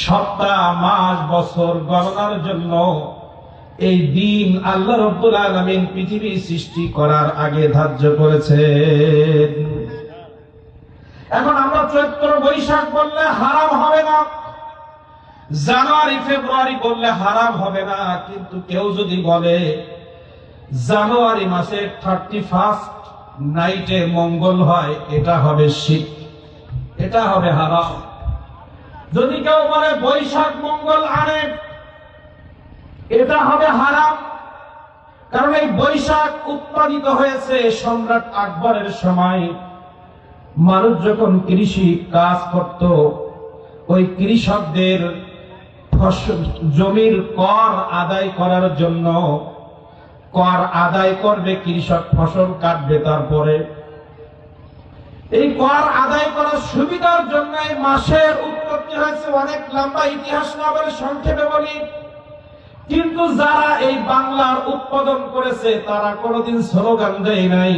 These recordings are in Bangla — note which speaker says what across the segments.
Speaker 1: সপ্তাহ মাস বছর গণনার জন্য এই দিন আল্লাহ রাব্বুল আলামিন পৃথিবী সৃষ্টি করার আগে ধার্য করেছেন। এখন আমরা চৈত্র বৈশাখ বললে হারাম হবে না, জানুয়ারি ফেব্রুয়ারি বললে হারাম হবে না, কিন্তু কেউ যদি বলে জানুয়ারি মাসে 31 নাইটে মঙ্গল হয়, এটা হবে শিরক, এটা হবে হারাম। যদি কেউ বলে বৈশাখ মঙ্গল আনে, এটা হবে হারাম। কারণ এই বৈশাখ উৎপাদিত হয়েছে সম্রাট আকবরের সময়। মানুষ যখন কৃষি কাজ করত, ওই কৃষকদের জমির কর আদায় করার জন্য, কর আদায় করবে কৃষক, ফসল কাটবে, তারপরে এই কর আদায় করার সুবিধার জন্য এই মাসের উৎপত্তি হয়েছে। অনেক লম্বা ইতিহাস না বলে সংক্ষেপে বলি, কিন্তু যারা এই বাংলার উৎপাদন করেছে তারা কোনোদিন স্লোগান দেয় নাই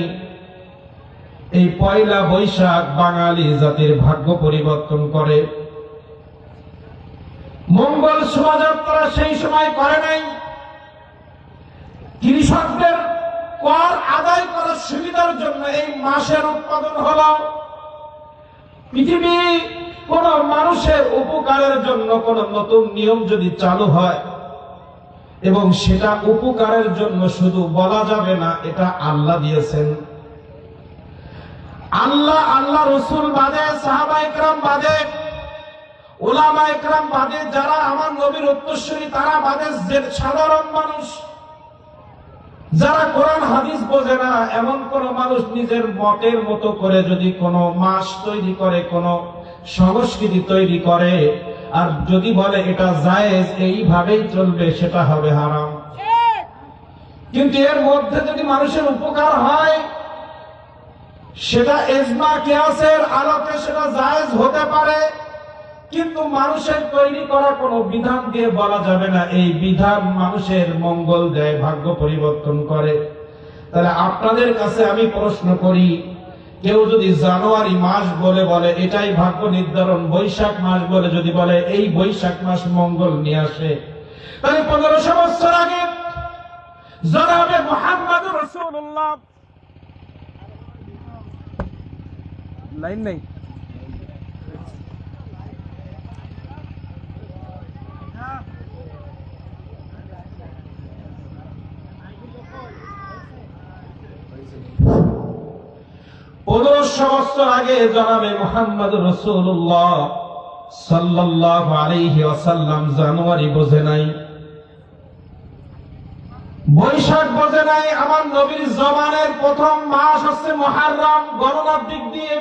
Speaker 1: এই পয়লা বৈশাখ বাঙালি জাতির ভাগ্য পরিবর্তন করে। মঙ্গল শোভাযাত্রা সেই সময় করে নাই। কৃষকদের কর আদায় করার সুবিধার জন্য এই মাসের উৎপাদন হলো। পৃথিবী কোন মানুষের উপকারের জন্য কোন নতুন নিয়ম যদি চালু হয় এবং সেটা উপকারের জন্য, শুধু বলা যাবে না এটা আল্লাহ দিয়েছেন। আল্লাহ রসুল বাদে, সাহাবা ইকরাম বাদে, উলামা ইকরাম বাদে, যারা আমার নবীর উত্তরসূরি তারা বাদে, যে সাধারণ মানুষ যারা কোরআন হাদিস বোঝে না, এমন কোন মানুষ নিজের মতের মতো করে যদি কোন মাস তৈরি করে, কোন সংস্কৃতি তৈরি করে, আর যদি বলে এটা জায়েজ, এইভাবেই চলবে, সেটা হবে হারাম। কিন্তু এর মধ্যে যদি মানুষের উপকার হয়, সেটা ইজমা কিয়াসের আলোকে সেটা জায়েজ হতে পারে। কিন্তু মানুষের তৈরি করা কোনো বিধান দিয়ে বলা যাবে না এই বিধান মানুষের মঙ্গল দেয়, ভাগ্য পরিবর্তন করে। তাহলে আপনাদের কাছে আমি প্রশ্ন করি, কেউ যদি জানুয়ারি মাস বলে এটাই ভাগ্য নির্ধারণ, বৈশাখ মাস বলে যদি বলে এই বৈশাখ মাস মঙ্গল নিয়ে আসে, তাহলে 1500 বছর আগে জনাবে মুহাম্মদুর রাসূলুল্লাহ লাইন নাই, 1500 বছর আগে জনাবে মুহাম্মদুর রাসূলুল্লাহ সাল্লাল্লাহু আলাইহি ওয়াসাল্লাম জানুয়ারি বোঝে নাই, বৈশাখ বোঝে নাই। আমার নবীর জমানের প্রথম মাস হচ্ছে মুহররম গণনার দিক দিয়ে।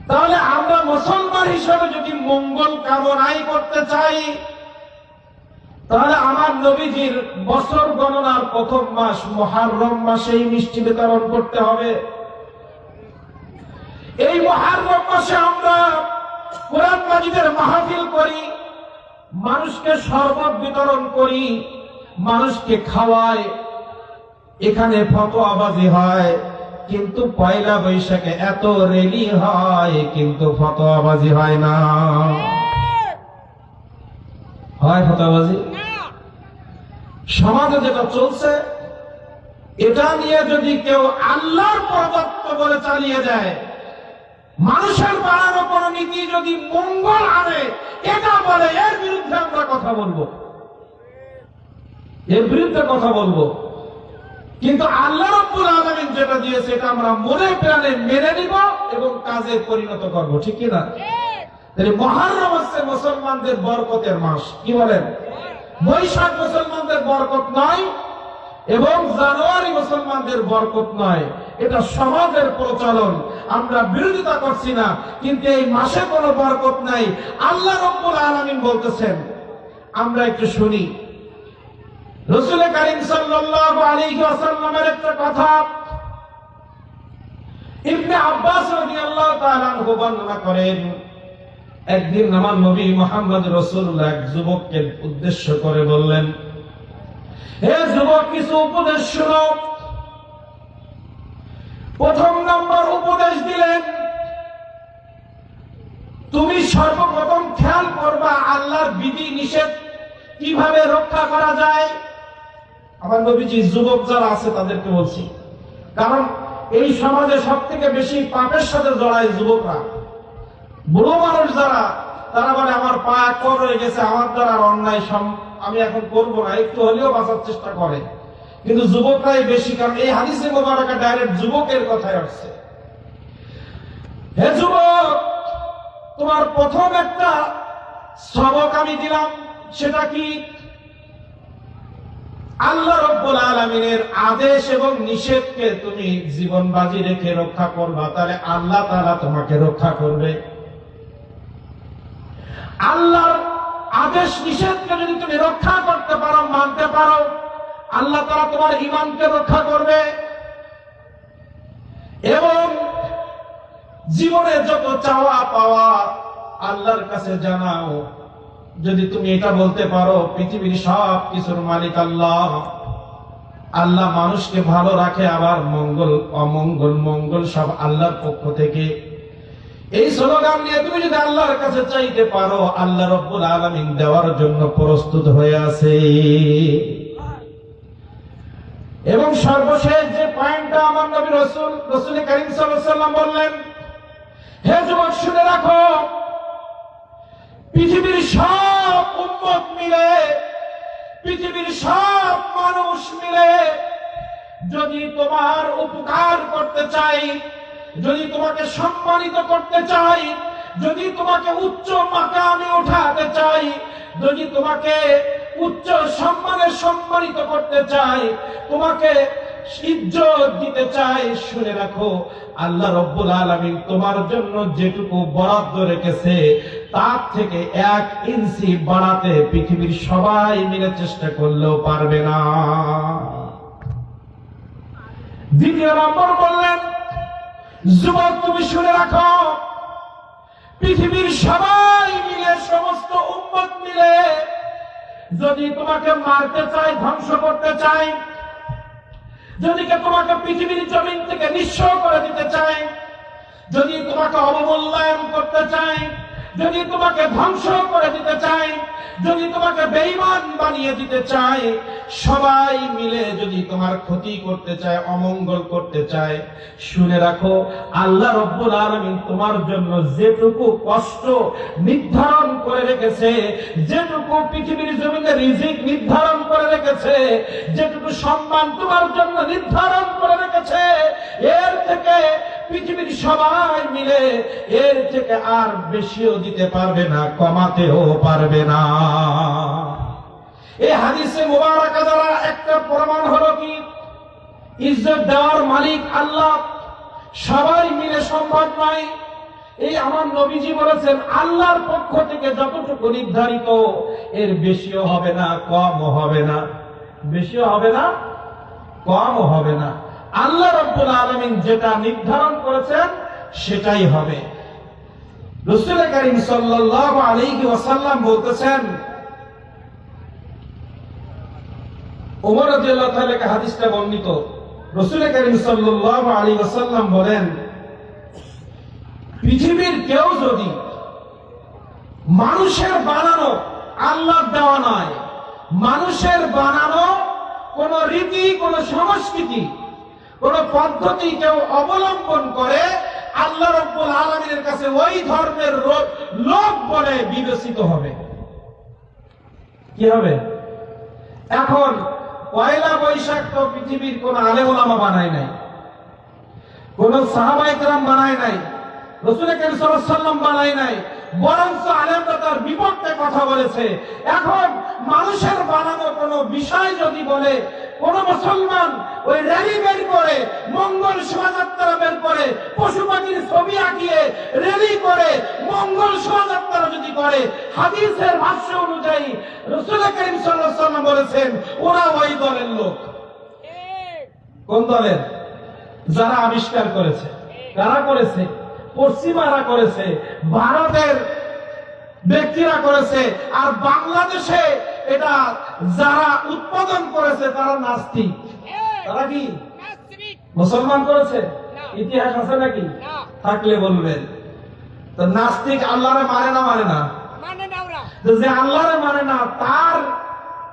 Speaker 1: তাহলে আমরা মুসলমান হিসেবে যদি মঙ্গল কামনাই করতে চাই, তাহলে আমার নবীজির বছর গণনার প্রথম মাস মুহররম মাসেই মিষ্টি বিতরণ করতে হবে। এই মুহররম মাসে আমরা কোরআন মাজিদের মাহফিল করি, মানুষকে শরবত বিতরণ করি, মানুষকে খাওয়াই, এখানে ফতোয়াবাজি হয়। কিন্তু পয়লা বৈশাখে এত রেলি হয়, কিন্তু ফতোয়াবাজি হয় না। হয় ফতোয়াবাজি? সমাজে যেটা চলছে, এটা নিয়ে যদি কেউ আল্লাহর প্রদত্ত বলে চালিয়ে যায়, মানুষের বাড়ানো কোন নীতি যদি মঙ্গল আনে এটা বলে, এর বিরুদ্ধে আমরা কথা বলবো, এর বিরুদ্ধে কথা বলবো। কিন্তু আল্লাহ রাব্বুল আলামিন যেটা দিয়েছে এটা আমরা মনে প্রাণে মেনে নিব এবং কাজে পরিণত করব, ঠিক কি না? তাহলে মুহররম হচ্ছে মুসলমানদের বরকতের মাস, কি বলেন? বৈশাখ মুসলমানদের বরকত নয় এবং জানুয়ারি মুসলমানদের বরকত নয়, এটা সমাজের প্রচলন। আমরা বিরোধিতা করছি না, কিন্তু এই মাসে কোনো বরকত নাই। আল্লাহ রাব্বুল আলামিন বলতেছেন, আমরা একটু শুনি রাসূল কারীম সাল্লাল্লাহু আলাইহি ওয়াসাল্লামের একটা কথা ইবনে আব্বাস রাদিয়াল্লাহু তাআলা আনহু বর্ণনা করেন। একদিন আমার নবী মুহাম্মদ রাসূলুল্লাহ এক যুবককে উদ্দেশ্য করে বললেন, হে যুবক, কিছু উপদেশ শোনো। প্রথম নম্বর উপদেশ দিলেন, সর্বপ্রথম খেয়াল করবা আল্লাহর বিধি নিষেধ কিভাবে রক্ষা করা যায়। আমার নবীজি যুবক যারা আছে তাদেরকে বলছি, কারণ এই সমাজে সব থেকে বেশি পাপের সাথে জড়ায় যুবকরা। বুড়ো মানুষ যারা, তারা বলে আমার পা কর হয়ে গেছে, আমার দ্বারা অন্যায় আমি এখন করবো না, একটু হলেও বাঁচার চেষ্টা করে। কিন্তু যুবকরাই বেশি, কারণ এই হাদিসে মোবারকা ডাইরেক্ট যুবকের কথাই আসছে। হে যুবক, তোমার প্রথম একটা সবক আমি দিলাম, সেটা কি? আল্লাহ রাব্বুল আলামিনের আদেশ এবং নিষেধকে তুমি জীবন বাজি রেখে রক্ষা করবা, তাহলে আল্লাহ তাআলা তোমাকে রক্ষা করবে। আল্লাহর আদেশ নিষেধকে যদি তুমি রক্ষা করতে পারো, মানতে পারো, আল্লাহ তাআলা তোমার ঈমানকে রক্ষা করবে। এবং জীবনে যত চাওয়া পাওয়া আল্লাহর কাছে জানাও। যদি তুমি এটা বলতে পারো পৃথিবীর সব কিছুর মালিক আল্লাহ, আল্লাহ মানুষকে ভালো রাখে, আবার মঙ্গল অমঙ্গল মঙ্গল সব আল্লাহর পক্ষ থেকে, এই স্লোগান নিয়ে তুমি যদি আল্লাহর কাছে চাইতে পারো, আল্লাহ রাব্বুল আলামিন দেওয়ার জন্য প্রস্তুত হয়ে আছে। এবং সর্বশেষ যে পয়েন্টটা আমার নবী রাসূল কারীম সাল্লাল্লাহু আলাইহি ওয়াসাল্লাম বললেন, হে যুবক শুনে রাখো, পৃথিবীর সব উম্মত মিলে, পৃথিবীর সব মানুষ মিলে যদি তোমার উপকার করতে চাই, যদি তোমাকে সম্মানিত করতে চাই, যদি তোমাকে উচ্চ মাকামে উঠাতে চাই, যদি তোমাকে উচ্চ সম্মানে সম্মানিত করতে চাই, তোমাকে ইজ্জত দিতে চাই, শুনে রাখো আল্লাহ রাব্বুল আলামিন তোমার জন্য যেটুকু বরাদ্দ রেখেছে তার থেকে 1 ইঞ্চি বাড়াতে পৃথিবীর সবাই মিলে চেষ্টা করলেও পারবে না। দ্বিতীয় নম্বর বললেন, যুবক তুমি শুনে রাখো, পৃথিবীর সবাই মিলে, সমস্ত উম্মত মিলে যদি তোমাকে মারতে চায়, ধ্বংস করতে চায়, যদি তোমাকে পৃথিবীর জমিন থেকে নিঃস্ব করে দিতে চায়, যদি তোমাকে অবমূল্যায়ন করতে চায়, যদি তোমাকে ধ্বংস করে দিতে চায়, যদি তোমাকে বেঈমান বানিয়ে দিতে চায়, সবাই মিলে যদি তোমার ক্ষতি করতে চায়, অমঙ্গল করতে চায়, শুনে রাখো আল্লাহ রাব্বুল আলামিন তোমার জন্য যেটুকু কষ্ট নির্ধারণ করে রেখেছে, যেটুকু পৃথিবীর জমিনে রিজিক নির্ধারণ করে রেখেছে, যেটুকু সম্মান তোমার জন্য নির্ধারণ করে রেখেছে, এর থেকে পৃথিবীর সবাই মিলে এর থেকে আর বেশিও দিতে পারবে না, কমাতেও পারবে না। এই হাদিসে মুবারাকা দ্বারা একটা প্রমাণ হলো কি, ইজ্জত দেওয়ার মালিক আল্লাহ, সবাই মিলে সম্ভব নয়। এই আমার নবীজি বলেছেন আল্লাহর পক্ষ থেকে যতটুকু নির্ধারিত, এর বেশিও হবে না, কমও হবে না, বেশিও হবে না, কমও হবে না। আল্লাহ রাব্বুল আলামিন যেটা নির্ধারণ করেছেন সেটাই হবে। রাসূল কারীম সাল্লাল্লাহু আলাইহি ওয়াসাল্লাম বলতেছেন, ওমর রাদিয়াল্লাহু তাআলা কা হাদিসটা বর্ণিত, রাসূল কারীম সাল্লাল্লাহু আলাইহি ওয়াসাল্লাম বলেন, পৃথিবীর কেউ যদি মানুষের বানানো, আল্লাহর দেওয়া নয়, মানুষের বানানো কোন রীতি, কোন সংস্কৃতি, কোন পদ্ধতি কেউ অবলম্বন করে, আল্লাহ রাব্বুল আলামিনের কাছে ওই ধর্মের লোক বলে বিবেচিত হবে। কি হবে? এখন পয়লা বৈশাখ তো পৃথিবীর কোন আলেম ওলামা বানায় নাই, কোন সাহাবায়ে কেরাম বানায় নাই, রাসূল কারীম সাল্লাল্লাহু আলাইহি ওয়াসাল্লাম বানায় নাই, বরঞ্চ আলেমরা তার বিপক্ষে কথা বলেছে। এখন মানুষের বানানো কোন বিষয় যদি বলে, কোন মুসলমান ওই র্যালি বের করে, মঙ্গল শোভাযাত্রা বের করে, পশু পাখির ছবি আঁকিয়ে র্যালি করে, মঙ্গল শোভাযাত্রা যদি করে, হাদিসের ভাষ্য অনুযায়ী রাসূল কারীম সাল্লাল্লাহু আলাইহি ওয়াসাল্লাম বলেছেন ওরা ওই দলের লোক। কোন দলের? যারা আবিষ্কার করেছে। কারা করেছে? পশ্চিমারা করেছে, ভারতের ব্যক্তিরা করেছে। আর বাংলাদেশে এটা যারা উৎপাদন করেছে তারা নাস্তিক। তারা কি মুসলমান করেছে? ইতিহাস আছে নাকি? থাকলে বলবেন। তো নাস্তিক আল্লাহরে মানে না যে আল্লাহরে মানে না, তার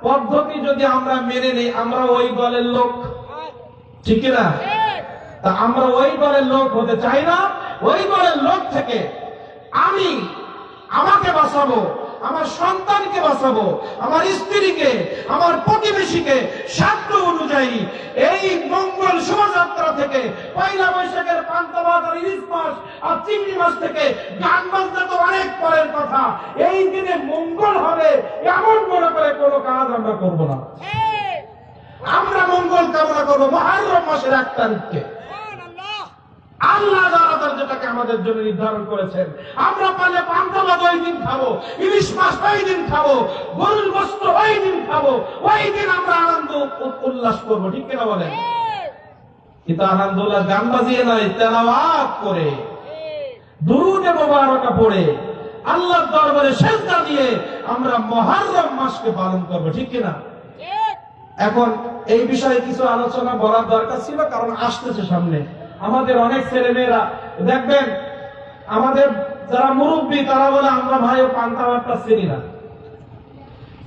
Speaker 1: পদ্ধতি যদি আমরা মেনে নেই, আমরা ওই দলের লোক, ঠিক না? তা আমরা ওই দলের লোক হতে চাই না। ওই দলের লোক থেকে আমি আমাকে বাঁচাবো, আমার সন্তানকে বাঁচাবো, আমার স্ত্রীকে, আমার প্রতিবেশীকে সাধ্য অনুযায়ী এই মঙ্গল শোভাযাত্রা থেকে পয়লা বৈশাখের পান্তা ভাত আর ইলিশ মাছ আর চিংড়ি মাছ থেকে গান বাজনা তো অনেক পরের কথা, এই দিনে মঙ্গল হবে এমন মনে করে কোনো কাজ আমরা করব না। আমরা মঙ্গল কামনা করবো মুহররম মাসের 1 তারিখকে। আল্লাহ যেটাকে আমাদের জন্য নির্ধারণ করেছেন, আমরা পারলে পান্তা ভাত ওই দিন খাবো, ইলিশ মাছ ওই দিন খাবো, গরুর গোশত ওই দিন খাবো, ওই দিন আমরা আনন্দ উল্লাস করবো, ঠিক কিনা বলেন? কিন্তু আনন্দ উল্লাস গান বাজিয়ে নয়, তেলাওয়াত করে, দুরূদ মুবারাকা পড়ে, আল্লাহর দরবারে সিজদা দিয়ে আমরা মুহররম মাসকে পালন করবো, ঠিক কিনা? এখন এই বিষয়ে কিছু আলোচনা বলার দরকার ছিল, কারণ আসতেছে সামনে আমাদের অনেক ছেলে মেয়েরা, দেখবেন আমাদের যারা মুরব্বী তারা বলে আমরা ভাইও পান্তা ভাতটা চিনি না,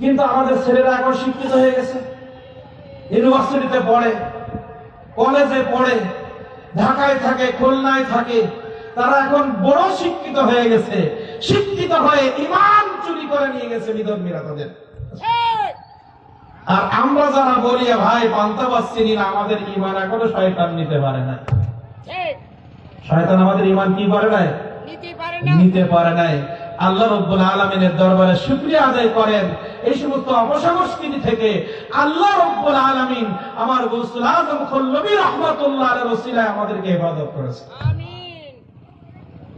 Speaker 1: কিন্তু আমাদের ছেলেরা এখন শিক্ষিত হয়ে গেছে, ইউনিভার্সিটিতে পড়ে, কলেজে পড়ে, ঢাকায় থাকে, খুলনায় থাকে, তারা এখন বড় শিক্ষিত হয়ে গেছে। শিক্ষিত হয়ে ঈমান চুরি করে নিয়ে গেছে বিধর্মীরা তাদের। আর আমরা যারা বলি ভাই পান্তা ভাত চিনি না, আমাদের ঈমান এখনো শয়তান নিতে পারে না। শয়তান আমাদের ঈমান কি পারে নাই? নিতে পারে নাই। আল্লাহ রাব্বুল আলামিনের দরবারে শুকরিয়া আদায় করেন, এই সমস্ত অপসংস্কৃতি থেকে আল্লাহ রাব্বুল আলামিন আমার গৌসুল আযম খুল্লবী রাহমাতুল্লাহ আলাইহির ওসিলায় আমাদেরকে হেফাজত করেছে। আমিন।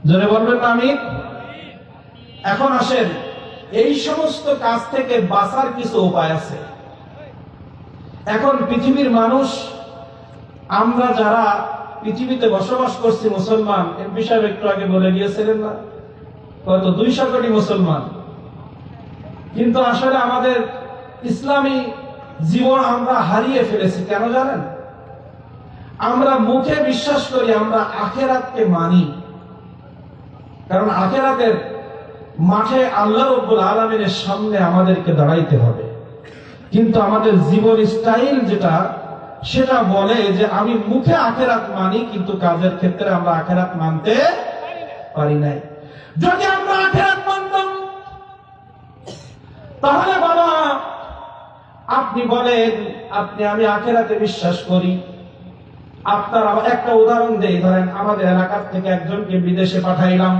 Speaker 1: জোরে বলবেন না আমিন? এখন আসেন, এই সমস্ত কাজ থেকে বাঁচার কিছু উপায় আছে। এখন পৃথিবীর মানুষ, আমরা যারা পৃথিবীতে বসবাস করছি মুসলমান, এর বিষয়ে একটু আগে বলে গিয়েছিলেন না, কত 200 কোটি মুসলমান, কিন্তু আসলে আমাদের ইসলামী জীবন আমরা হারিয়ে ফেলেছি। কেন জানেন? আমরা মুখে বিশ্বাস করি আমরা আখিরাতকে মানি, কারণ আখিরাতের মাঠে আল্লাহ রাব্বুল আলামিনের সামনে আমাদেরকে দাঁড়াইতে হবে, কিন্তু আমাদের জীবন স্টাইল যেটা, সেটা বলে যে আমি মুখে আখিরাত মানি, কিন্তু কাজের ক্ষেত্রে আমরা আখিরাত মানতে পারি নাই। যদি আমরা আখিরাত মানতাম, তাহলে বাবা আপনি বলেন আমি আখিরাতে বিশ্বাস করি, আপনার একটা উদাহরণ দেই, ধরেন আমাদের এলাকার থেকে একজনকে বিদেশে পাঠাইলাম,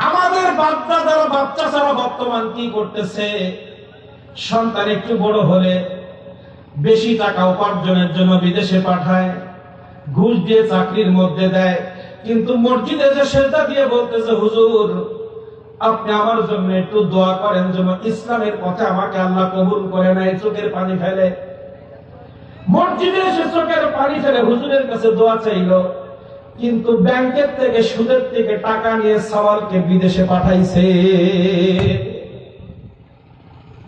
Speaker 1: আমাদের বাপ-দাদারা বাচ্চা ছাড়া বর্তমান কি করতেছে, সন্তান একটু বড় হলে বেশি টাকা উপার্জনের জন্য বিদেশে পাঠায়, ঘুষ দিয়ে চাকরির মধ্যে দেয়, কিন্তু মসজিদে যে সেজদা দিয়ে বলতেছে হুজুর আপনি আমার জন্য একটু দোয়া করেন যেন ইসলামের পথে আমাকে আল্লাহ কবুল করে নেয়, চোখের পানি ফেলে, মসজিদে এসে চোখের পানি ফেলে হুজুরের কাছে দোয়া চাইলো, কিন্তু ব্যাংকের থেকে সুদের থেকে টাকা নিয়ে সওয়ালকে বিদেশে পাঠাইছে।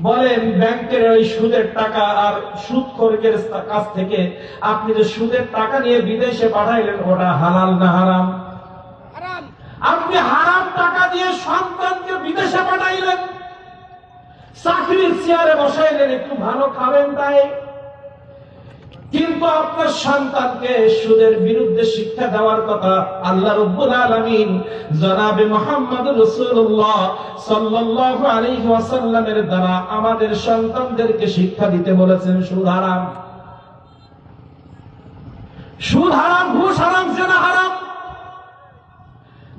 Speaker 1: বলেন ব্যাংকের ওই সুদের টাকা আর সুদখোরদের কাছ থেকে আপনি যে সুদের টাকা নিয়ে বিদেশে পাঠাইলেন, ওটা হালাল না হারাম? আপনি হারাম টাকা দিয়ে সন্তানকে বিদেশে পাঠাইলেন, চাকরির চেয়ারে বসাইলেন, একটু ভালো খাবেন তাই, কিন্তু আপনার সন্তানকে সুদের বিরুদ্ধে শিক্ষা দেওয়ার কথা আল্লাহ রাব্বুল আলামিন জনাবে মুহাম্মদ রাসূলুল্লাহ সাল্লাল্লাহু আলাইহি ওয়াসাল্লামের দ্বারা আমাদের সন্তানদেরকে শিক্ষা দিতে বলেছেন সুদ হারাম, সুদ হারাম, ঘুষ হারাম, জিনা হারাম,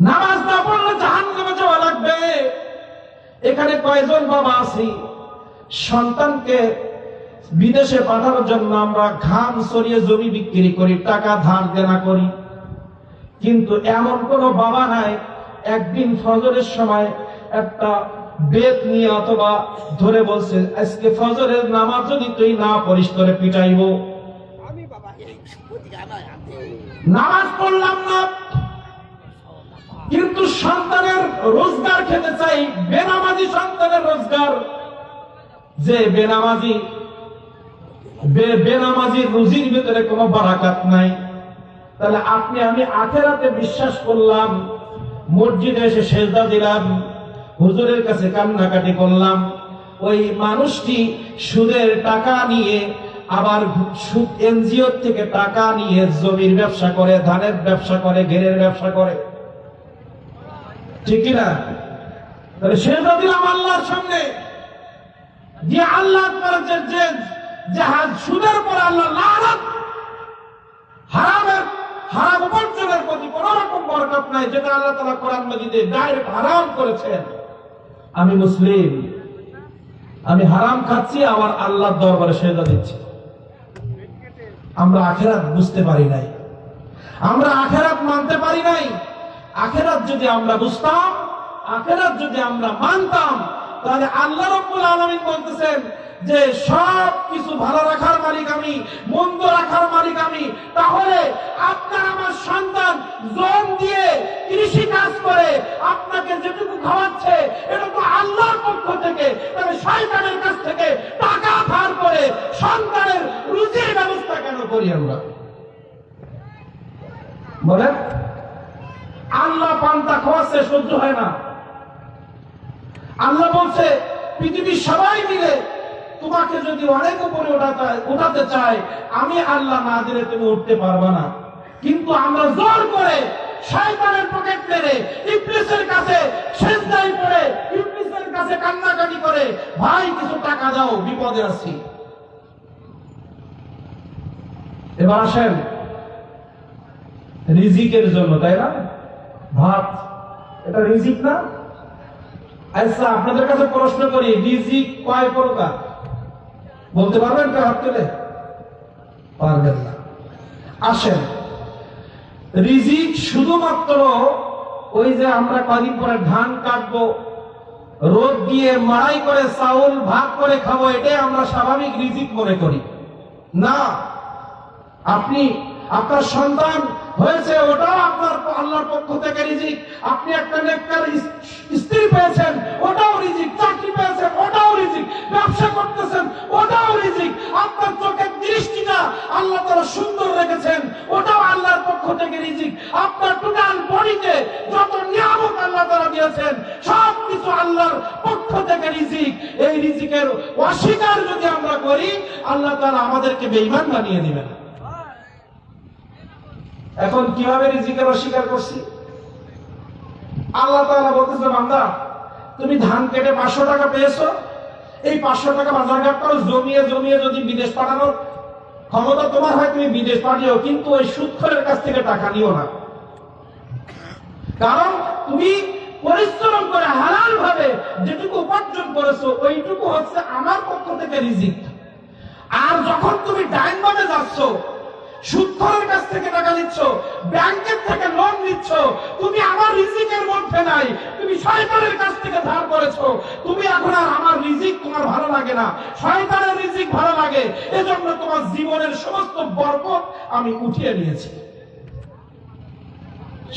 Speaker 1: নামাজ না পড়লে জাহান্নামে যাওয়া লাগবে। এখানে কয়জন বাবা আছি সন্তানকে বিদেশে পাঠানোর জন্য আমরা ঘাম ছড়িয়ে জমি বিক্রি করি, টাকা ধার দেনা করি, কিন্তু এমন কোন বাবা নাই একদিন ফজরের সময় একটা বেত নিয়ে অথবা ধরে বলছে আজকে ফজরের নামাজ যদি তুই না পড়িস তোরে পিটাইবো। নামাজ পড়লাম না, কিন্তু সন্তানের রোজগার খেতে চাই, বেনামাজি সন্তানের রোজগার, যে বেনামাজির রুজির ভিতরে কোনো বারাকাত নাই। তাহলে আমি আখিরাতে বিশ্বাস করলাম, মসজিদে এসে সেজদা দিলাম, হুজুরের কাছে কান্নাকাটি করলাম। ওই মানুষটি সুদের টাকা নিয়ে আবার সুদ এনজিও থেকে টাকা নিয়ে জমির ব্যবসা করে, ধানের ব্যবসা করে, ঘেরের ব্যবসা করে, ঠিক কিনা? তাহলে সেজদা দিলাম আল্লাহর সামনে, যে আল্লাহ যে সুদের পর আল্লাহ লানত, হারাম উপার্জনের প্রতি কোন রকম বরকত নাই, যেটা আল্লাহ তাআলা কোরআন মাজিদে ডাইরেক্ট হারাম করেছেন। আমি মুসলিম, আমি হারাম খাচ্ছি, আবার আল্লাহর দরবারে সেজদা দিচ্ছি। আমরা আখিরাত বুঝতে পারি নাই, আমরা আখিরাত মানতে পারি নাই। আখিরাত যদি আমরা বুঝতাম, আখিরাত যদি আমরা মানতাম, তাহলে আল্লাহ রাব্বুল আলামিন বলতেছেন যে সব কিছু ভালো রাখার মালিক আমি, মন্দ রাখার মালিক আমি। তাহলে আপনার আমার সন্তান জোন দিয়ে কৃষি কাজ করে আপনাকে যেটুকু খাওয়াচ্ছে, এটা তো আল্লাহর পক্ষ থেকে। তাহলে শয়তানের কাছ থেকে টাকা ধার করে সন্তানের রুজির ব্যবস্থা কেন করি আমরা? বলেন, আল্লাহ পান্তা খাওয়াচ্ছে, সহ্য হয় না। আল্লাহ বলছে পৃথিবীর সবাই মিলে তোমাকে যদি অনেক উপরে উঠাতে চায়, আমি আল্লাহ না দিলে তুমি উঠতে পারবা না। কিন্তু আমরা জোর করে শয়তানের পকেট মেরে ইবলিসের কাছে সেজদায় পড়ে ইবলিসের কাছে কান্নাকাটি করে, ভাই কিছু টাকা দাও, বিপদে আছি। এবার আসেন রিজিকের জন্য, তাই না? ভাত এটা রিজিক না? আচ্ছা, আপনাদের কাছে প্রশ্ন করি, রিজিক কয় প্রকার বলতে পারবেন? হাত তুলে পারবেন না। আসেন, রিজিক শুধুমাত্র ওই যে আমরা কদিন পরে ধান কাটবো, রোদ দিয়ে মাড়াই করে চাউল ভাগ করে খাবো, এটাই আমরা স্বাভাবিক রিজিক মনে করি না। আপনি আপনার সন্তান হয়েছে, ওটাও আপনার আল্লাহর পক্ষ থেকে রিজিক। আপনি একটা নেককার স্ত্রী পেয়েছেন, ওটাও রিজিক। চাকরি পেয়েছেন, ওটাও রিজিক। ব্যবসা করতেছেন, ওটাও রিজিক। আপনার চোখের দৃষ্টিটা আল্লাহ তাআলা সুন্দর রেখেছেন, ওটাও আল্লাহর পক্ষ থেকে রিজিক। আপনার টোটাল বডিতে যত নিয়ামত আল্লাহ তাআলা দিয়েছেন, সব কিছু আল্লাহর পক্ষ থেকে রিজিক। এই রিজিকের অস্বীকার যদি আমরা করি, আল্লাহ তাআলা আমাদেরকে বেঈমান বানিয়ে দিবেন। এখন কিভাবে রিজিকের অস্বীকার করছি? আল্লাহ তাআলা বলতেছে, বান্দা তুমি ধান কেটে 500 টাকা পেয়েছো, এই 500 টাকা বাজারঘাট করো, জমিয়ে জমিয়ে যদি বিদেশ পাঠানোর ক্ষমতা তোমার হয়, তুমি বিদেশ পাঠিও, কিন্তু ওই সুদখোরের কাছ থেকে টাকা নিও না। কারণ তুমি পরিশ্রম করে হালাল ভাবে যেটুকু উপার্জন করেছো, ওইটুকু হচ্ছে আমার পক্ষ থেকে রিজিক। আর যখন তুমি ডাইন বামে যাচ্ছ, সুদখোরের কাছ থেকে টাকা নিচ্ছ, ব্যাংকের থেকে লোন নিচ্ছ, তুমি আমার রিজিকের মধ্যে নাই, তুমি শয়তানের কাছ থেকে ধার করেছো। তুমি এখন আর আমার রিজিক তোমার ভালো লাগে না, শয়তানের রিজিক ভালো লাগে। এজন্য তোমার জীবনের সমস্ত বরকত আমি উঠিয়ে নিয়েছি,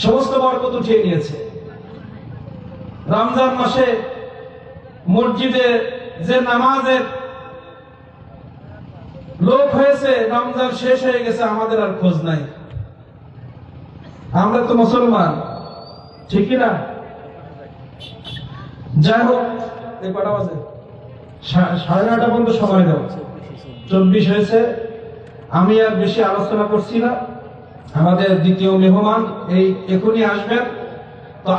Speaker 1: সমস্ত বরকত উঠিয়ে নিয়েছে। রমজান মাসে মসজিদে যে নামাজের লোক হয়েছে, রমজান শেষ হয়ে গেছে, আমাদের আর খোঁজ নাই। আমরা তো মুসলমান, ঠিক না? যাই হোক, এই কটা বাজে? 9:30 পর্যন্ত সময় দাও, 24 হয়েছে। আমি আর বেশি আলোচনা করছি না। আমাদের দ্বিতীয় মেহমান এই এখনই আসবেন। তো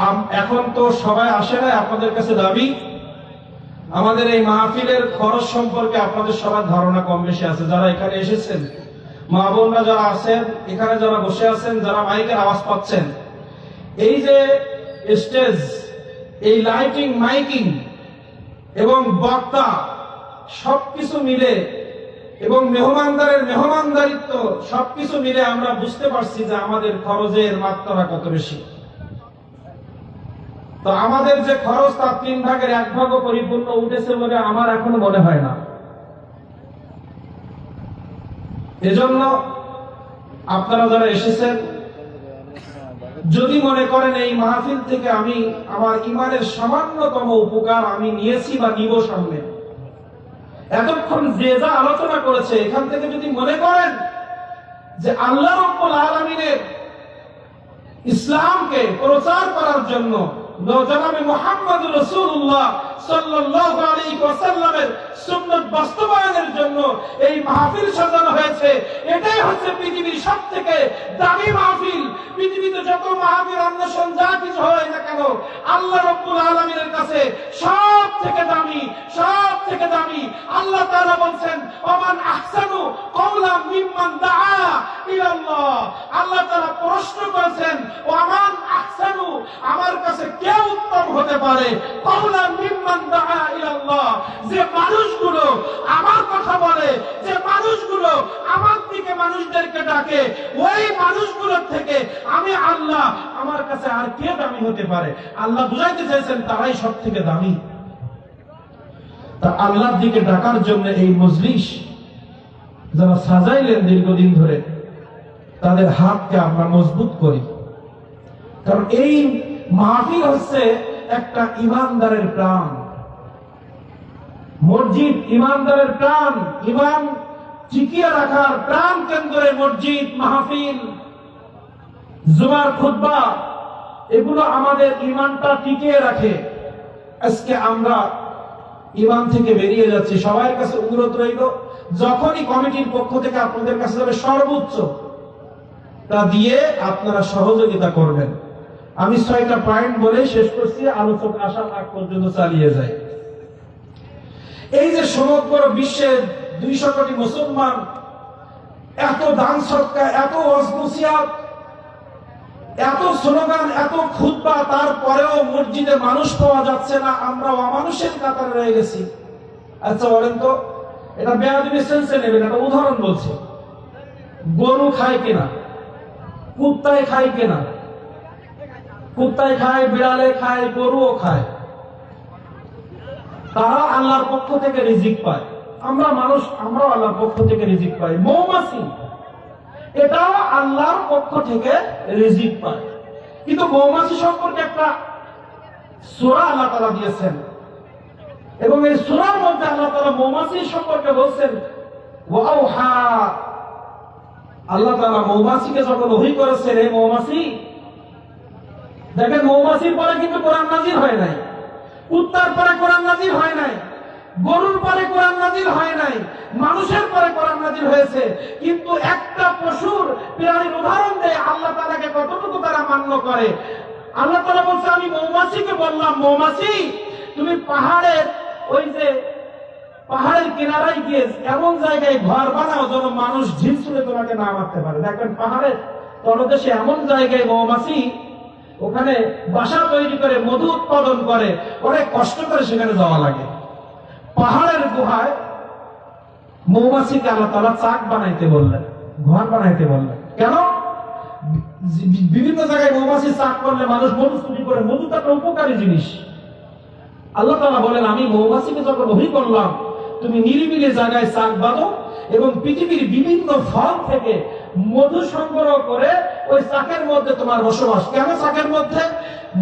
Speaker 1: এখন তো সবাই আসে না, আপনাদের কাছে দাবি, আমাদের এই মাহফিলের খরচ সম্পর্কে আপনাদের সবার ধারণা কম বেশি আছে। যারা এখানে এসেছেন, মা বোনরা যারা আছেন এখানে, যারা বসে আছেন, যারা মাইকের আওয়াজ পাচ্ছেন, এই যে স্টেজ, এই লাইটিং, মাইকিং এবং বক্তা সবকিছু মিলে, এবং মেহমানদারের মেহমানদারিত্ব সবকিছু মিলে আমরা বুঝতে পারছি যে আমাদের খরচের মাত্রা কত বেশি। তো আমাদের যে খরচ, তার 3 ভাগের 1 ভাগও পরিপূর্ণ উঠেছে বলে আমার এখনো মনে হয় না। এজন্য আপনারা যারা এসেছেন, যদি মনে করেন এই মাহফিল থেকে আমি আমার ইমানের সামান্যতম উপকার আমি নিয়েছি বা নিব সামনে, এতক্ষণ যে যা আলোচনা করেছে, এখান থেকে যদি মনে করেন যে আল্লাহ রাব্বুল আলামিনের ইসলামকে প্রচার করার জন্য জনাবে মুহাম্মদ রাসূলুল্লাহ সাল্লাল্লাহু আলাইহি ওয়াসাল্লামের সুন্নাত বাস্তবায়নের জন্য এই মাহফিল সাজানো হয়েছে। এটাই হচ্ছে পৃথিবীর সবথেকে দামি মাহফিল। পৃথিবীতে যত মাহফিল অন্বেষণ যা কিছু হয় না কেন, আল্লাহ রাব্বুল আলামিনের কাছে সব থেকে দামি, সব থেকে দামি। আল্লাহ তাআলা বলেন, ওমান আহসানু কওলাম মিম্মান দাআ ইলাল্লাহ। আল্লাহ তাআলা প্রশ্ন করেছেন, ওমান আহসানু, আমার কাছে কে উত্তম হতে পারে, কওলাম মিম্মান দাআ ইলাল্লাহ, যে মানুষগুলো আমার কথা বলে, যে মানুষগুলো আমার দিকে মানুষদেরকে ডাকে, ওই মানুষগুলোর থেকে আমি আল্লাহ, আমার কাছে আর কে দামি হতে পারে? আল্লাহ বুঝাইতে চাইছেন তারাই সব থেকে দামি। তা আল্লাহর দিকে ডাকার জন্য এই মজলিস যারা সাজাইলেন দীর্ঘদিন ধরে, তাদের হাতকে আমরা মজবুত করি। কারণ এই মাহফিল হচ্ছে একটা ইমানদারের প্রাণ। মসজিদ ইমানদারের প্রাণ, ইমান টিকিয়ে রাখার প্রাণ কেন্দ্রে মসজিদ, মাহফিল, জুমার খুতবা, এগুলো আমাদের ইমানটা টিকিয়ে রাখে। আজকে আমরা ইমান থেকে বেরিয়ে যাচ্ছি। সবার কাছে অনুরোধ রইল, যখনই কমিটির পক্ষ থেকে আপনাদের কাছে যাবে সর্বোচ্চ তা দিয়ে আপনারা সহযোগিতা করবেন। আমি 6টা পয়েন্ট বলে শেষ করছি, আলোচক আসার আগ পর্যন্ত চালিয়ে যায়। এই যে সমগ্র বিশ্বের 200 কোটি মুসলমান, এত দান সদকা, এত ওয়াজ নসিহত, এত স্লোগান, এত খুতবা, তারপরেও মসজিদে মানুষ পাওয়া যাচ্ছে না, আমরা অমানুষের কাতারে রয়ে গেছি। আচ্ছা বলেন তো, এটা বেয়াদবি সেন্সে নেবেন, একটা উদাহরণ বলছি। গরু খায় কিনা? কুত্তায় খায় কিনা? কুত্তায় খায়, বিড়ালে খায়, গরুও খায়। তারা আল্লাহর পক্ষ থেকে রিজিক পায়। আমরা মানুষ, আমরাও আল্লাহর পক্ষ থেকে রিজিক পাই। মৌমাছি এটাও আল্লাহর পক্ষ থেকে রিজিক পায়। কিন্তু মৌমাছি সম্পর্কে একটা সূরা আল্লাহ তাআলা দিয়েছেন, এবং এই সূরার মধ্যে আল্লাহ তাআলা মৌমাছি সম্পর্কে বলছেন, ওয়াউহা, আল্লাহ তাআলা মৌমাছিকে যখন ওহী করেছেন, এই মৌমাছি, দেখেন মৌমাছির পরে কিন্তু কোরআন নাযিল হয় নাই, কুত্তার পরে কোরআন নাযিল হয় নাই, গরুর পরে কোরআন নাযিল হয় নাই, মানুষের পরে কোরআন নাযিল হয়েছে। কিন্তু একটা পশুর প্রাণীর উদাহরণ দেয় আল্লাহ তাআলাকে কতটুকু তারা মান্য করে। আল্লাহ তাআলা বলছে, আমি মৌমাছিকে বললাম, মৌমাছি তুমি পাহাড়ের, ওই যে পাহাড়ের কিনারায় গিয়ে এমন জায়গায় ঘর বানাও যেন মানুষ ঝিল ছুঁড়ে তোমাকে না মারতে পারে। দেখবেন পাহাড়ের তলদেশে এমন জায়গায় মৌমাছি ওখানে বাসা তৈরি করে মধু উৎপাদন করে, অনেক কষ্ট করে সেখানে যাওয়া লাগে। পাহাড়ের গুহায় মৌমাছিকে আল্লাহ তাআলা চাক বানাইতে বললেন, ঘর বানাইতে বললেন। কেন? বিভিন্ন জায়গায় মৌমাছি চাক করলে মানুষ মধু চুরি করে, মধুটা একটা উপকারী জিনিস। আল্লাহ তাআলা বলেন, আমি মৌমাছিকে যখন ওহী করলাম, তুমি নিরিবিলি জায়গায় চাক বাঁধো এবং পৃথিবীর বিভিন্ন ফল থেকে মধু সংগ্রহ করে ওই চাকের মধ্যে তোমার বসবাস। কেন চাকের মধ্যে?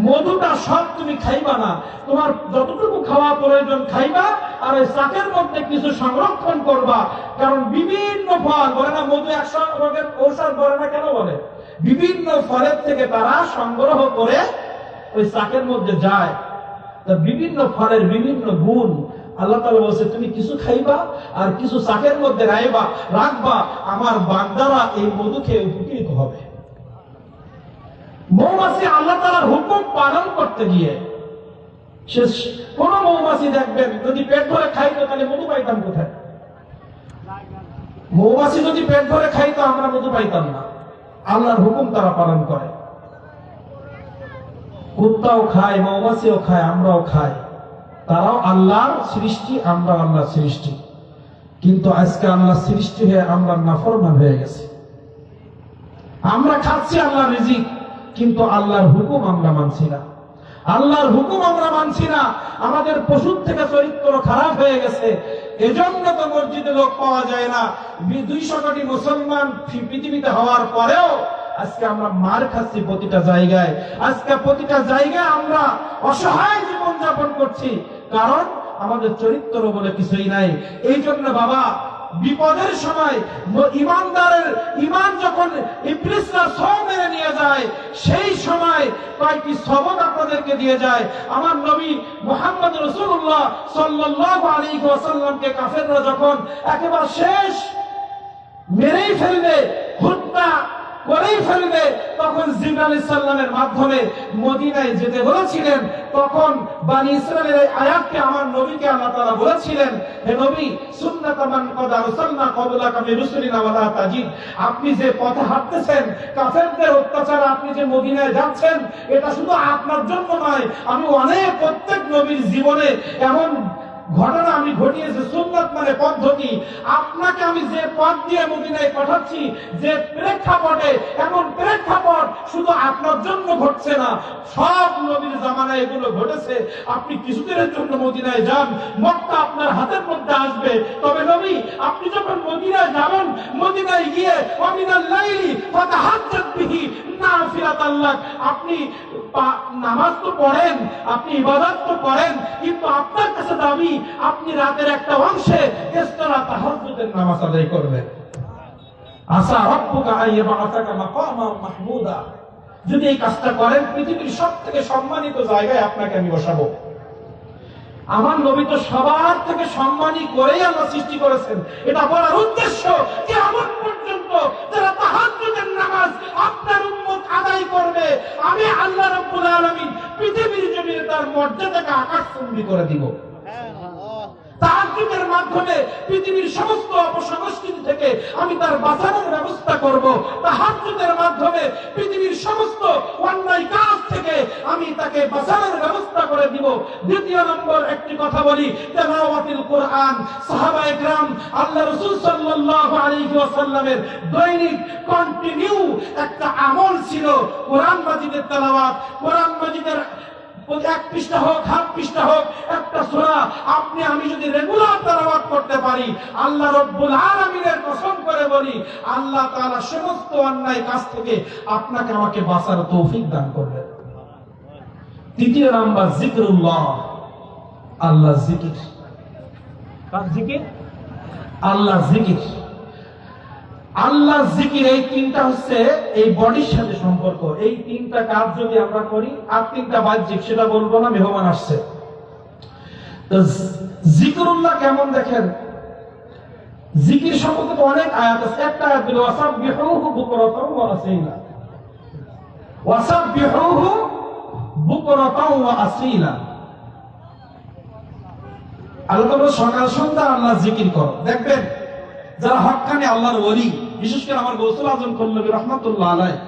Speaker 1: মধুটা সব তুমি খাইবা না, তোমার যতটুকু খাওয়া প্রয়োজন খাইবা, আর ওই চাকের মধ্যে কিছু সংরক্ষণ করবা। কারণ বিভিন্ন ফল বলে না, মধু 100 রোগের ঔষধ বলে না, কেন বলে? বিভিন্ন ফলের থেকে তারা সংগ্রহ করে ওই চাকের মধ্যে যায়। তা বিভিন্ন ফলের বিভিন্ন গুণ আল্লাহ তাআলা বলছে, তুমি কিছু খাইবা আর কিছু চাকের মধ্যে রাখবা, আমার বান্দারা এই মধু খেয়ে উপকৃত হবে। মৌমাছি আল্লাহ তাআলার হুকুম পালন করতে গিয়ে, কোন মৌমাছি দেখবেন যদি পেট ভরে খাইতো তাহলে মধু পাইতাম কোথায়? মৌমাছি যদি পেট ভরে খাইতো আমরা মধু পাইতাম না। আল্লাহর হুকুম তারা পালন করে। কুত্তাও খায়, মৌমাছিও খায়, আমরাও খাই। তারাও আল্লাহর সৃষ্টি, আমরা আল্লাহর সৃষ্টি। কিন্তু আজকে আল্লাহর সৃষ্টি হয়ে আমরা নাফরমান হয়ে গেছি। আমরা খাচ্ছি আল্লাহর রিজিক, কিন্তু আল্লাহর হুকুম আমরা মানছি না। আল্লাহর হুকুম আমরা মানছি না। আমাদের পশুর থেকে চরিত্র খারাপ হয়ে গেছে। এজন্য তো মসজিদে লোক পাওয়া যায় না। 200 কোটি মুসলমান পৃথিবীতে হওয়ার পরেও আজকে আমরা মার খাচ্ছি প্রতিটা জায়গায়। আজকে প্রতিটা জায়গায় আমরা অসহায় জীবনযাপন করছি, কারণ আমাদের চরিত্র বলে কিছুই নাই। এই জন্য বাবা, বিপদের সময় ইমানদারের ইমান যখন ইবলিসরা সব মেরে নিয়ে যায়, সেই সময় কয়েকটি সবক আপনাদেরকে দিয়ে যায়। আমার নবী মুহাম্মদ রাসূলুল্লাহ সাল্লাল্লাহু আলাইহি ওয়াসাল্লামকে কাফেররা যখন একেবারে শেষ মেরেই ফেলবে, হত্যা করেই ফেলবে, তখন জিবরাইল আলাইহিস সালামের মাধ্যমে মদিনায় যেতে বলেছিলেন। তখন বনি ইসরাইলের এই আয়াতকে আমার নবীকে আল্লাহ তাআলা বলেছিলেন, হে নবী, সুন্নাতা মান কদ আরসালনা ক্বাবলাকা মির রুসুলিনা ওয়ালা তাজিদ, আপনি যে পথে হাঁটতেছেন, কাফেরদের অত্যাচারে আপনি যে মদিনায় যাচ্ছেন, এটা শুধু আপনার জন্য নয়, আমি অনেক প্রত্যেক নবীর জীবনে এমন ঘটনা আমি ঘটিয়েছি। সুন্নাত মানে পদ্ধতি। আপনাকে আমি যে পথ দিয়ে মদিনায় পাঠাচ্ছি, যে প্রেক্ষাপটে, এমন প্রেক্ষাপট শুধু আপনার জন্য ঘটছে না, সব নবীর জামানায় এগুলো ঘটেছে। আপনি কিছুদিনের জন্য মদিনায় যান, মক্কা আপনার হাতের মধ্যে আসবে। তবে নবী, আপনি যখন মদিনায় যাবেন, মদিনায় গিয়ে ওয়ামিনাল লাইলি ফাতাহাজ্জাত বিহি নাফিলাতাল লাক, আপনি নামাজ তো পড়েন, আপনি ইবাদত তো করেন, কিন্তু আপনার কাছে দাবি আপনি রাতের একটা অংশে ইস্তারা তাহাজ্জুদের নামাজ আদায় করবেন। আসা রাব্বুকা আইয়াবাতাকা মাকামা মাহমুদা, যদি এই কাজটা করেন, পৃথিবীর সবথেকে সম্মানিত জায়গায় আপনাকে আমি বসাবো। আমার নবী তো সবার থেকে সম্মানী করেই আল্লাহ সৃষ্টি করেছেন। এটা বলার উদ্দেশ্য যে আমার পর্যন্ত যারা তাহাজ্জুদের নামাজ আপনার উম্মত আদায় করবে, আমি আল্লাহ রাব্বুল আলামিন পৃথিবীর জমিনে তার মর্যাদাকে আকাশচুম্বী করে দিব। তাহাজ্জুদের মাধ্যমে পৃথিবীর সমস্ত অপসংস্কৃতি থেকে আমি তার বাঁচানোর ব্যবস্থা করব। তাহাজ্জুদের মাধ্যমে পৃথিবীর সমস্ত অন্যায় কাজ থেকে আমি তাকে বাঁচানোর ব্যবস্থা করে দিব। দ্বিতীয় নম্বর একটি কথা বলি, তেলাওয়াতুল কোরআন। সাহাবায়ে কেরাম আল্লাহ রাসূল সাল্লাল্লাহু আলাইহি ওয়াসাল্লামের দৈনিক কন্টিনিউ একটা আমল ছিল কোরআন মাজিদের তেলাওয়াত। কোরআন মাজিদের এক পৃষ্ঠা হোক, হাফ পৃষ্ঠা হোক, একটা সূরা আপনি আমি যদি রেগুলার তেলাওয়াত করতে পারি, আল্লাহ রাব্বুল আলামিনের কসম করে বলি, আল্লাহ তাআলা সমস্ত অন্যায় কাজ থেকে আপনাকে আমাকে বাঁচার তৌফিক দান করবেন। তৃতীয় নাম্বার জিকরুল্লাহ, আল্লাহ জিকির। কার জিকির? আল্লাহ জিকির। আল্লাহ জিকির, এই তিনটা হচ্ছে এই বডির সাথে সম্পর্ক। এই তিনটা কাজ যদি আমরা করি, আর তিনটা বাহ্যিক, সেটা বলবো না, মেহমান আসছে। তো জিকরুল্লাহ কেমন দেখেন, জিকির সম্পর্কে অনেক আয়াত আছে। একটা আয়াত হলো ওয়াসাব্বিহুহু বুকরাতাও ওয়া আসীলা, ওয়াসাব্বিহুহু বুকরাতাও ওয়া আসীলা। আল্লাহ তোমরা সকাল সন্ধ্যা আল্লাহ জিকির করো। দেখবেন যারা হক্কানি আল্লাহর ওলি, বিশেষ করে আমার গৌসুল আজম কল্লবী রহমাতুল্লাহ আলাইহি